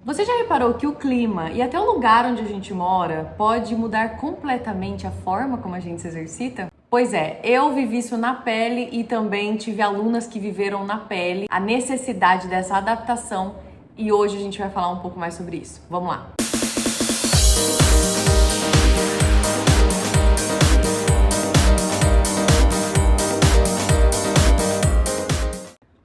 Você já reparou que o clima e até o lugar onde a gente mora pode mudar completamente a forma como a gente se exercita? Pois é, eu vivi isso na pele e também tive alunas que viveram na pele a necessidade dessa adaptação e hoje a gente vai falar um pouco mais sobre isso. Vamos lá!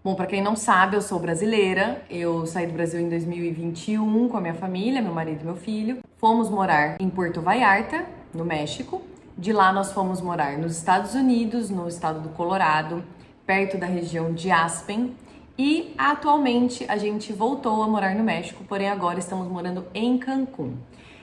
Bom, para quem não sabe, eu sou brasileira, eu saí do Brasil em 2021 com a minha família, meu marido e meu filho. Fomos morar em Puerto Vallarta, no México. De lá nós fomos morar nos Estados Unidos, no estado do Colorado, perto da região de Aspen. E atualmente a gente voltou a morar no México, porém agora estamos morando em Cancún.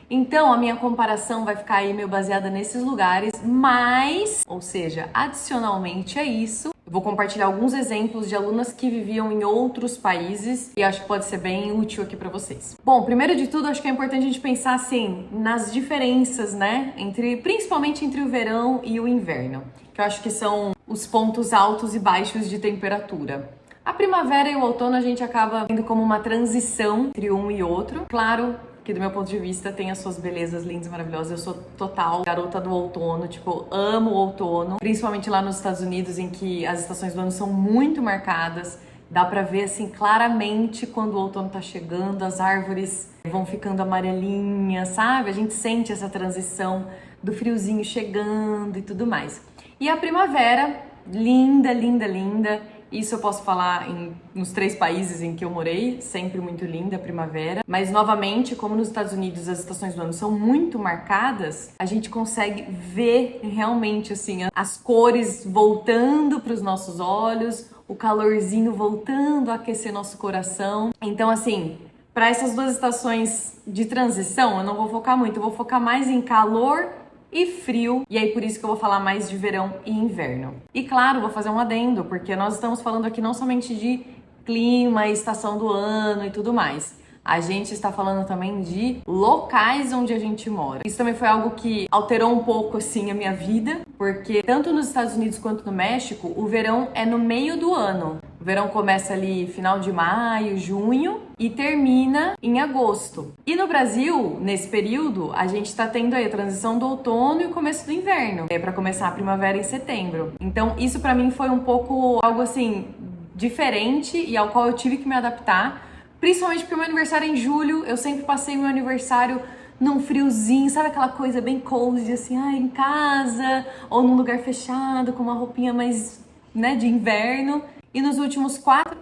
Então a minha comparação vai ficar aí meio baseada nesses lugares, mas, ou seja, adicionalmente a isso, eu vou compartilhar alguns exemplos de alunas que viviam em outros países e acho que pode ser bem útil aqui para vocês. Bom, primeiro de tudo, acho que é importante a gente pensar assim nas diferenças, né, principalmente entre o verão e o inverno, que eu acho que são os pontos altos e baixos de temperatura. A primavera e o outono a gente acaba vendo como uma transição entre um e outro. Claro que do meu ponto de vista tem as suas belezas lindas e maravilhosas. Eu sou total garota do outono, tipo, amo o outono. Principalmente lá nos Estados Unidos, em que as estações do ano são muito marcadas. Dá pra ver, assim, claramente quando o outono tá chegando, as árvores vão ficando amarelinhas, sabe? A gente sente essa transição do friozinho chegando e tudo mais. E a primavera, linda, linda, linda. Isso eu posso falar nos 3 países em que eu morei, sempre muito linda a primavera. Mas, novamente, como nos Estados Unidos as estações do ano são muito marcadas, a gente consegue ver realmente, assim, as cores voltando para os nossos olhos, o calorzinho voltando a aquecer nosso coração. Então, assim, para essas 2 estações de transição, eu não vou focar muito, eu vou focar mais em calor e frio, e aí por isso que eu vou falar mais de verão e inverno. E claro, vou fazer um adendo, porque nós estamos falando aqui não somente de clima, estação do ano e tudo mais. A gente está falando também de locais onde a gente mora. Isso também foi algo que alterou um pouco, assim, a minha vida, porque tanto nos Estados Unidos quanto no México, o verão é no meio do ano. O verão começa ali final de maio, junho e termina em agosto. E no Brasil, nesse período, a gente está tendo aí a transição do outono e o começo do inverno. É para começar a primavera em setembro. Então, isso para mim foi um pouco algo assim diferente e ao qual eu tive que me adaptar. Principalmente porque o meu aniversário é em julho, eu sempre passei meu aniversário num friozinho, sabe aquela coisa bem cozy, assim, em casa, ou num lugar fechado, com uma roupinha mais, né, de inverno. E nos últimos 4...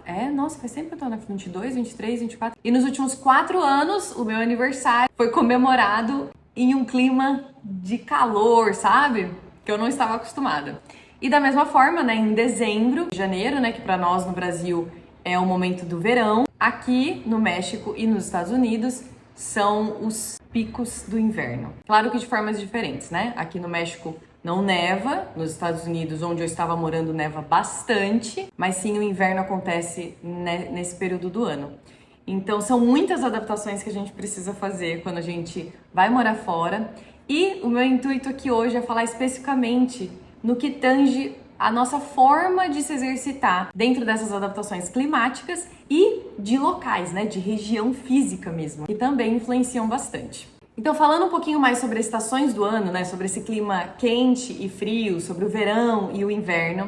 faz tempo que eu tô na 22, 23, 24... E nos últimos 4 anos, o meu aniversário foi comemorado em um clima de calor, sabe? Que eu não estava acostumada. E da mesma forma, né, em dezembro, janeiro, né, que pra nós no Brasil é o momento do verão, aqui no México e nos Estados Unidos são os picos do inverno. Claro que de formas diferentes, né? Aqui no México não neva, nos Estados Unidos, onde eu estava morando, neva bastante, mas sim o inverno acontece nesse período do ano. Então são muitas adaptações que a gente precisa fazer quando a gente vai morar fora. E o meu intuito aqui hoje é falar especificamente no que tange a nossa forma de se exercitar dentro dessas adaptações climáticas e de locais, né, de região física mesmo, que também influenciam bastante. Então, falando um pouquinho mais sobre as estações do ano, né, sobre esse clima quente e frio, sobre o verão e o inverno,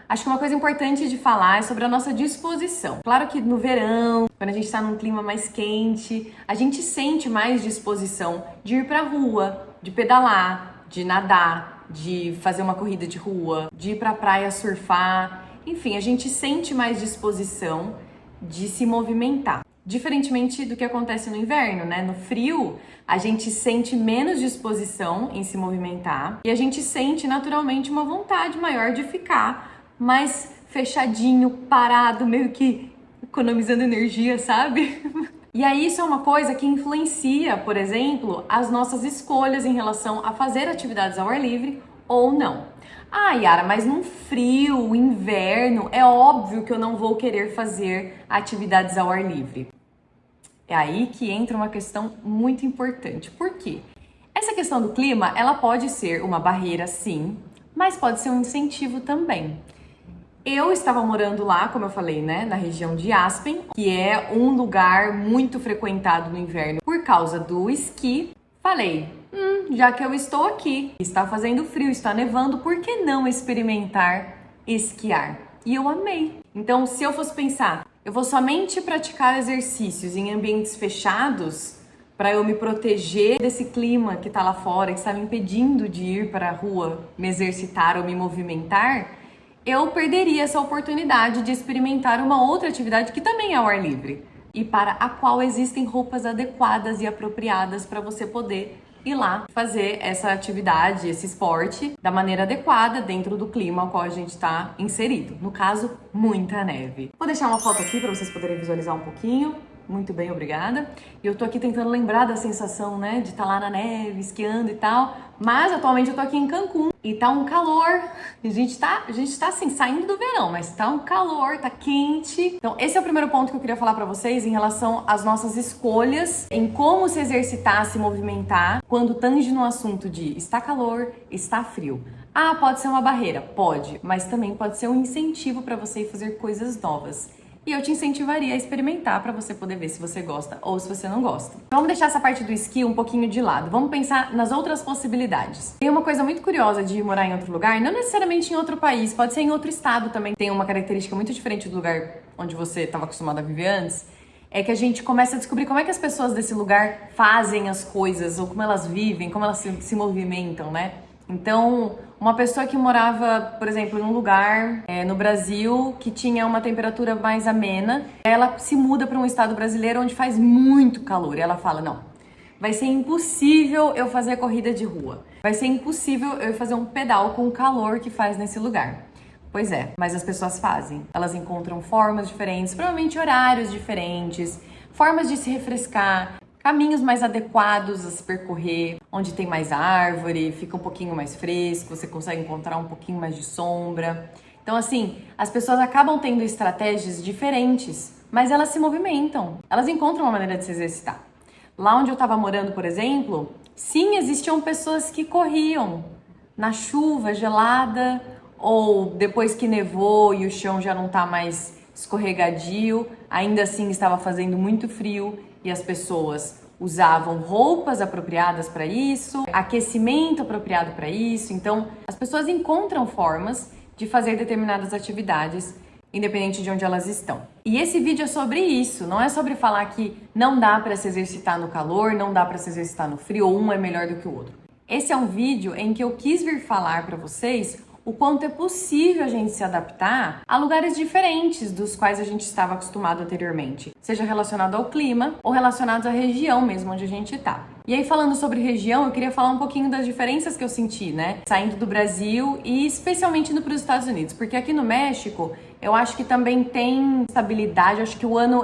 acho que uma coisa importante de falar é sobre a nossa disposição. Claro que no verão, quando a gente está num clima mais quente, a gente sente mais disposição de ir pra rua, de pedalar, de nadar, de fazer uma corrida de rua, de ir pra praia surfar. Enfim, a gente sente mais disposição de se movimentar. Diferentemente do que acontece no inverno, né? No frio, a gente sente menos disposição em se movimentar e a gente sente naturalmente uma vontade maior de ficar mais fechadinho, parado, meio que economizando energia, sabe? E aí isso é uma coisa que influencia, por exemplo, as nossas escolhas em relação a fazer atividades ao ar livre ou não. Yara, mas num frio, inverno, é óbvio que eu não vou querer fazer atividades ao ar livre. É aí que entra uma questão muito importante. Por quê? Essa questão do clima, ela pode ser uma barreira, sim, mas pode ser um incentivo também. Eu estava morando lá, como eu falei, né, na região de Aspen, que é um lugar muito frequentado no inverno por causa do esqui. Falei, já que eu estou aqui, está fazendo frio, está nevando, por que não experimentar esquiar? E eu amei. Então, se eu fosse pensar, eu vou somente praticar exercícios em ambientes fechados para eu me proteger desse clima que está lá fora, que está me impedindo de ir para a rua, me exercitar ou me movimentar, eu perderia essa oportunidade de experimentar uma outra atividade que também é ao ar livre e para a qual existem roupas adequadas e apropriadas para você poder ir lá fazer essa atividade, esse esporte da maneira adequada dentro do clima ao qual a gente está inserido. No caso, muita neve. Vou deixar uma foto aqui para vocês poderem visualizar um pouquinho. Muito bem, obrigada. E eu tô aqui tentando lembrar da sensação, né, de estar lá na neve, esquiando e tal. Mas atualmente eu tô aqui em Cancún e tá um calor. A gente tá assim, saindo do verão, mas tá um calor, tá quente. Então, esse é o primeiro ponto que eu queria falar pra vocês em relação às nossas escolhas em como se exercitar, se movimentar quando tange no assunto de está calor, está frio. Ah, pode ser uma barreira? Pode, mas também pode ser um incentivo para você ir fazer coisas novas. E eu te incentivaria a experimentar para você poder ver se você gosta ou se você não gosta. Vamos deixar essa parte do esqui um pouquinho de lado. Vamos pensar nas outras possibilidades. Tem uma coisa muito curiosa de morar em outro lugar, não necessariamente em outro país, pode ser em outro estado também. Tem uma característica muito diferente do lugar onde você estava acostumado a viver antes. É que a gente começa a descobrir como é que as pessoas desse lugar fazem as coisas, ou como elas vivem, como elas se movimentam, né? Então, uma pessoa que morava, por exemplo, num lugar no Brasil que tinha uma temperatura mais amena, ela se muda para um estado brasileiro onde faz muito calor. E ela fala, não, vai ser impossível eu fazer corrida de rua. Vai ser impossível eu fazer um pedal com o calor que faz nesse lugar. Pois é, mas as pessoas fazem. Elas encontram formas diferentes, provavelmente horários diferentes, formas de se refrescar, caminhos mais adequados a se percorrer, onde tem mais árvore, fica um pouquinho mais fresco, você consegue encontrar um pouquinho mais de sombra. Então, assim, as pessoas acabam tendo estratégias diferentes, mas elas se movimentam, elas encontram uma maneira de se exercitar. Lá onde eu estava morando, por exemplo, sim, existiam pessoas que corriam na chuva gelada ou depois que nevou e o chão já não está mais escorregadio, ainda assim estava fazendo muito frio e as pessoas usavam roupas apropriadas para isso, aquecimento apropriado para isso. Então, as pessoas encontram formas de fazer determinadas atividades, independente de onde elas estão. E esse vídeo é sobre isso, não é sobre falar que não dá para se exercitar no calor, não dá para se exercitar no frio, ou um é melhor do que o outro. Esse é um vídeo em que eu quis vir falar para vocês o quanto é possível a gente se adaptar a lugares diferentes dos quais a gente estava acostumado anteriormente, seja relacionado ao clima ou relacionado à região mesmo onde a gente está. E aí, falando sobre região, eu queria falar um pouquinho das diferenças que eu senti, né, saindo do Brasil e especialmente indo para os Estados Unidos, porque aqui no México eu acho que também tem estabilidade, acho que o ano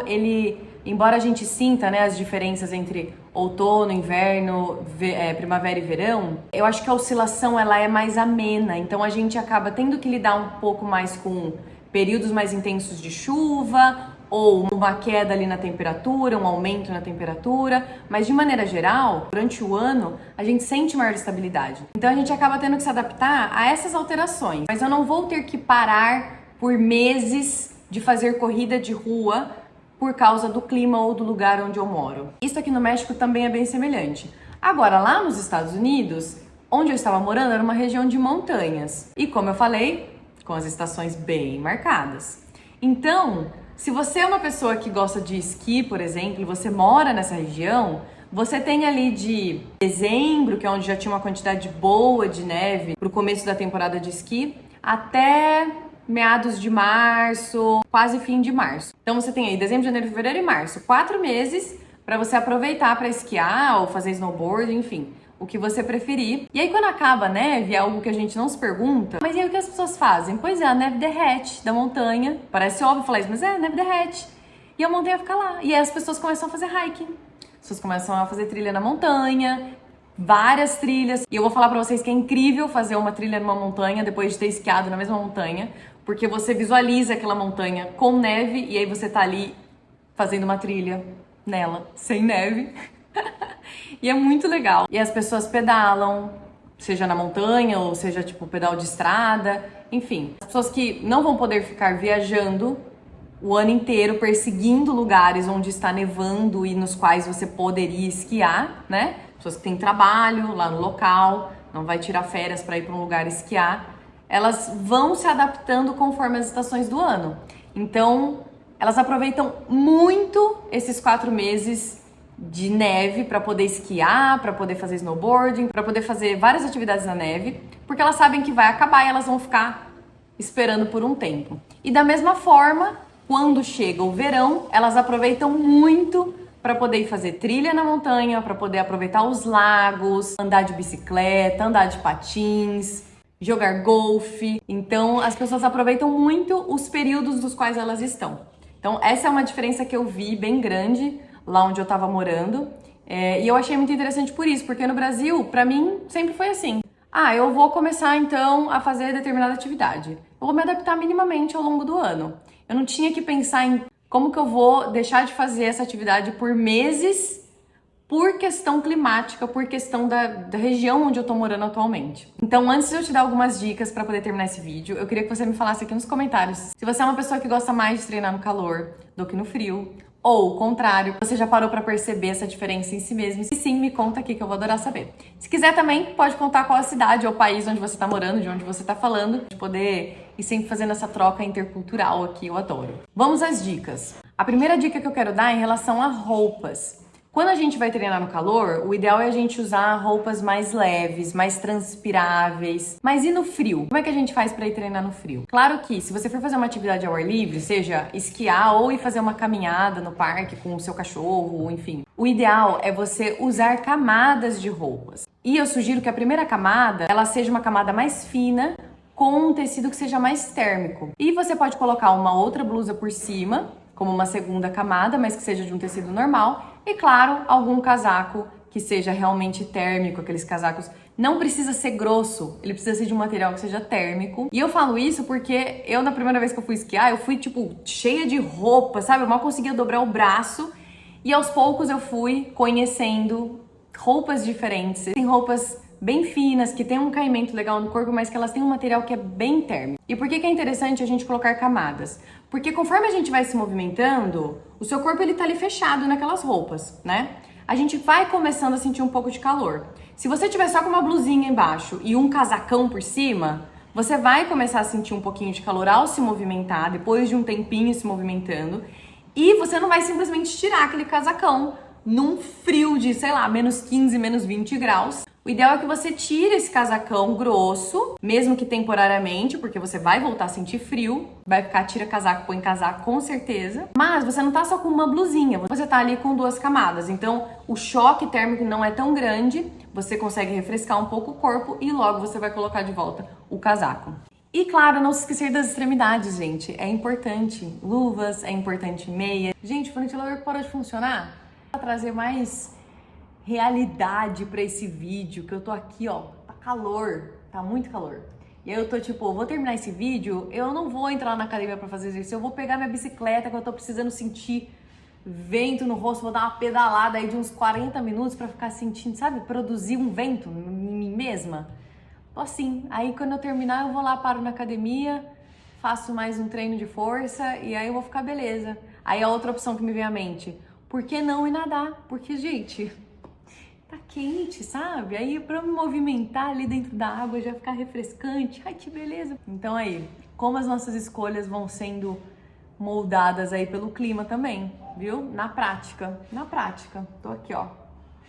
embora a gente sinta, né, as diferenças entre outono, inverno, primavera e verão, eu acho que a oscilação ela é mais amena, então a gente acaba tendo que lidar um pouco mais com períodos mais intensos de chuva ou uma queda ali na temperatura, um aumento na temperatura, mas de maneira geral, durante o ano, a gente sente maior estabilidade. Então a gente acaba tendo que se adaptar a essas alterações, mas eu não vou ter que parar por meses de fazer corrida de rua por causa do clima ou do lugar onde eu moro. Isso aqui no México também é bem semelhante. Agora, lá nos Estados Unidos, onde eu estava morando, era uma região de montanhas. E como eu falei, com as estações bem marcadas. Então, se você é uma pessoa que gosta de esqui, por exemplo, e você mora nessa região, você tem ali de dezembro, que é onde já tinha uma quantidade boa de neve, para o começo da temporada de esqui, até meados de março, quase fim de março. Então você tem aí dezembro, janeiro, fevereiro e março, 4 meses para você aproveitar para esquiar ou fazer snowboard, enfim, o que você preferir. E aí quando acaba a neve, é algo que a gente não se pergunta, mas e aí o que as pessoas fazem? Pois é, a neve derrete da montanha. Parece óbvio falar isso, mas a neve derrete. E a montanha fica lá. E aí as pessoas começam a fazer hiking. As pessoas começam a fazer trilha na montanha, várias trilhas. E eu vou falar pra vocês que é incrível fazer uma trilha numa montanha depois de ter esquiado na mesma montanha, porque você visualiza aquela montanha com neve e aí você tá ali fazendo uma trilha nela, sem neve. E é muito legal. E as pessoas pedalam, seja na montanha ou seja tipo pedal de estrada, enfim. As pessoas que não vão poder ficar viajando o ano inteiro perseguindo lugares onde está nevando e nos quais você poderia esquiar, né? Pessoas que têm trabalho lá no local, não vai tirar férias para ir para um lugar esquiar, elas vão se adaptando conforme as estações do ano. Então, elas aproveitam muito esses 4 meses de neve para poder esquiar, para poder fazer snowboarding, para poder fazer várias atividades na neve, porque elas sabem que vai acabar e elas vão ficar esperando por um tempo. E da mesma forma, quando chega o verão, elas aproveitam muito para poder ir fazer trilha na montanha, para poder aproveitar os lagos, andar de bicicleta, andar de patins, jogar golfe. Então, as pessoas aproveitam muito os períodos dos quais elas estão. Então, essa é uma diferença que eu vi bem grande lá onde eu estava morando. E eu achei muito interessante por isso, porque no Brasil, para mim, sempre foi assim. Eu vou começar então a fazer determinada atividade. Eu vou me adaptar minimamente ao longo do ano. Eu não tinha que pensar em como que eu vou deixar de fazer essa atividade por meses por questão climática, por questão da região onde eu tô morando atualmente. Então, antes de eu te dar algumas dicas para poder terminar esse vídeo, eu queria que você me falasse aqui nos comentários se você é uma pessoa que gosta mais de treinar no calor do que no frio, ou o contrário, você já parou para perceber essa diferença em si mesmo? Se sim, me conta aqui que eu vou adorar saber. Se quiser também, pode contar qual a cidade ou país onde você está morando, de onde você está falando, de poder ir sempre fazendo essa troca intercultural aqui, eu adoro. Vamos às dicas. A primeira dica que eu quero dar é em relação a roupas. Quando a gente vai treinar no calor, o ideal é a gente usar roupas mais leves, mais transpiráveis. Mas e no frio? Como é que a gente faz para ir treinar no frio? Claro que se você for fazer uma atividade ao ar livre, seja esquiar ou ir fazer uma caminhada no parque com o seu cachorro, enfim, o ideal é você usar camadas de roupas. E eu sugiro que a primeira camada, ela seja uma camada mais fina, com um tecido que seja mais térmico. E você pode colocar uma outra blusa por cima, como uma segunda camada, mas que seja de um tecido normal. E claro, algum casaco que seja realmente térmico, aqueles casacos. Não precisa ser grosso, ele precisa ser de um material que seja térmico. E eu falo isso porque eu, na primeira vez que eu fui esquiar, eu fui, tipo, cheia de roupa, sabe? Eu mal conseguia dobrar o braço. E aos poucos eu fui conhecendo roupas diferentes. Tem roupas bem finas, que tem um caimento legal no corpo, mas que elas têm um material que é bem térmico. E por que é interessante a gente colocar camadas? Porque conforme a gente vai se movimentando, o seu corpo ele tá ali fechado naquelas roupas, né? A gente vai começando a sentir um pouco de calor. Se você tiver só com uma blusinha embaixo e um casacão por cima, você vai começar a sentir um pouquinho de calor ao se movimentar, depois de um tempinho se movimentando, e você não vai simplesmente tirar aquele casacão num frio de, sei lá, menos 15, menos 20 graus. O ideal é que você tire esse casacão grosso, mesmo que temporariamente, porque você vai voltar a sentir frio. Vai ficar tira casaco, põe casaco com certeza. Mas você não tá só com uma blusinha, você tá ali com 2 camadas. Então o choque térmico não é tão grande, você consegue refrescar um pouco o corpo e logo você vai colocar de volta o casaco. E claro, não se esquecer das extremidades, gente. É importante. Luvas, é importante meia. Gente, o ventilador parou de funcionar? Pra trazer mais realidade pra esse vídeo, que eu tô aqui, ó, tá calor, tá muito calor. E aí eu tô tipo, vou terminar esse vídeo, eu não vou entrar na academia pra fazer exercício, eu vou pegar minha bicicleta que eu tô precisando sentir vento no rosto, vou dar uma pedalada aí de uns 40 minutos pra ficar sentindo, sabe, produzir um vento em mim mesma. Tô assim, aí quando eu terminar eu vou lá, paro na academia, faço mais um treino de força e aí eu vou ficar beleza. Aí a outra opção que me vem à mente, por que não ir nadar? Porque, gente, tá quente, sabe? Aí pra eu me movimentar ali dentro da água já ficar refrescante. Ai, que beleza! Então aí, como as nossas escolhas vão sendo moldadas aí pelo clima também, viu? Na prática, tô aqui, ó.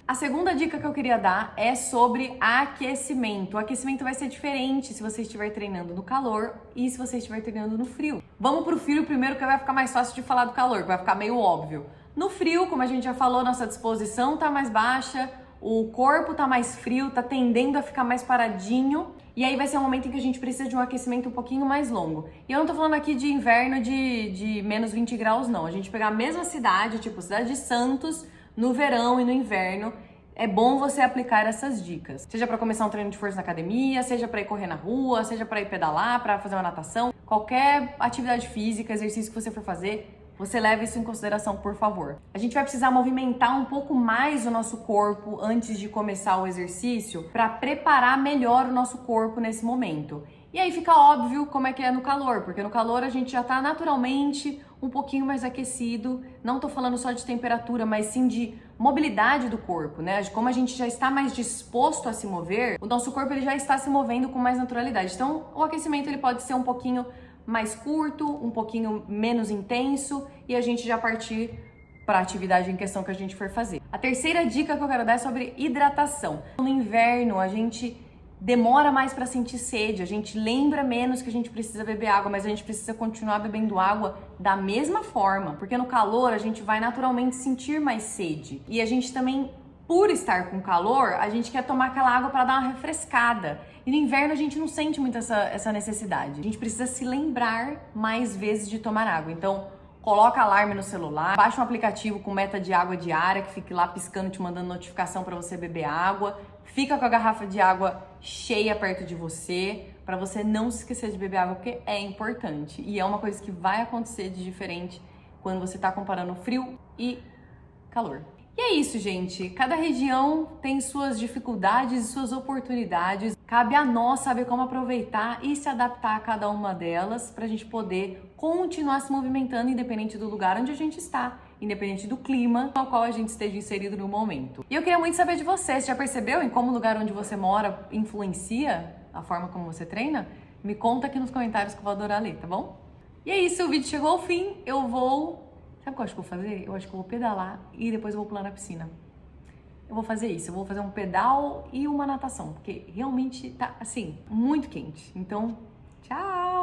A segunda dica que eu queria dar é sobre aquecimento. O aquecimento vai ser diferente se você estiver treinando no calor e se você estiver treinando no frio. Vamos pro frio primeiro, que vai ficar mais fácil de falar do calor, que vai ficar meio óbvio. No frio, como a gente já falou, nossa disposição tá mais baixa, o corpo tá mais frio, tá tendendo a ficar mais paradinho. E aí vai ser um momento em que a gente precisa de um aquecimento um pouquinho mais longo. E eu não tô falando aqui de inverno de menos 20 graus, não. A gente pegar a mesma cidade, tipo cidade de Santos, no verão e no inverno, é bom você aplicar essas dicas. Seja para começar um treino de força na academia, seja para ir correr na rua, seja para ir pedalar, para fazer uma natação. Qualquer atividade física, exercício que você for fazer, você leve isso em consideração, por favor. A gente vai precisar movimentar um pouco mais o nosso corpo antes de começar o exercício para preparar melhor o nosso corpo nesse momento. E aí fica óbvio como é que é no calor, porque no calor a gente já tá naturalmente um pouquinho mais aquecido. Não tô falando só de temperatura, mas sim de mobilidade do corpo, né? Como a gente já está mais disposto a se mover, o nosso corpo ele já está se movendo com mais naturalidade. Então, o aquecimento ele pode ser um pouquinho mais curto, um pouquinho menos intenso e a gente já partir para a atividade em questão que a gente for fazer. A terceira dica que eu quero dar é sobre hidratação. No inverno, a gente demora mais para sentir sede, a gente lembra menos que a gente precisa beber água, mas a gente precisa continuar bebendo água da mesma forma, porque no calor a gente vai naturalmente sentir mais sede. E a gente também, por estar com calor, a gente quer tomar aquela água para dar uma refrescada. E no inverno a gente não sente muito essa necessidade. A gente precisa se lembrar mais vezes de tomar água. Então, coloca alarme no celular, baixa um aplicativo com meta de água diária que fique lá piscando, te mandando notificação para você beber água. Fica com a garrafa de água cheia perto de você, para você não se esquecer de beber água, porque é importante. E é uma coisa que vai acontecer de diferente quando você está comparando frio e calor. E é isso, gente. Cada região tem suas dificuldades e suas oportunidades. Cabe a nós saber como aproveitar e se adaptar a cada uma delas para a gente poder continuar se movimentando independente do lugar onde a gente está, independente do clima ao qual a gente esteja inserido no momento. E eu queria muito saber de você. Você já percebeu em como o lugar onde você mora influencia a forma como você treina? Me conta aqui nos comentários que eu vou adorar ler, tá bom? E é isso, o vídeo chegou ao fim. Eu vou... Sabe o que eu acho que eu vou fazer? Eu acho que eu vou pedalar e depois eu vou pular na piscina. Eu vou fazer isso, eu vou fazer um pedal e uma natação, porque realmente tá, assim, muito quente. Então, tchau!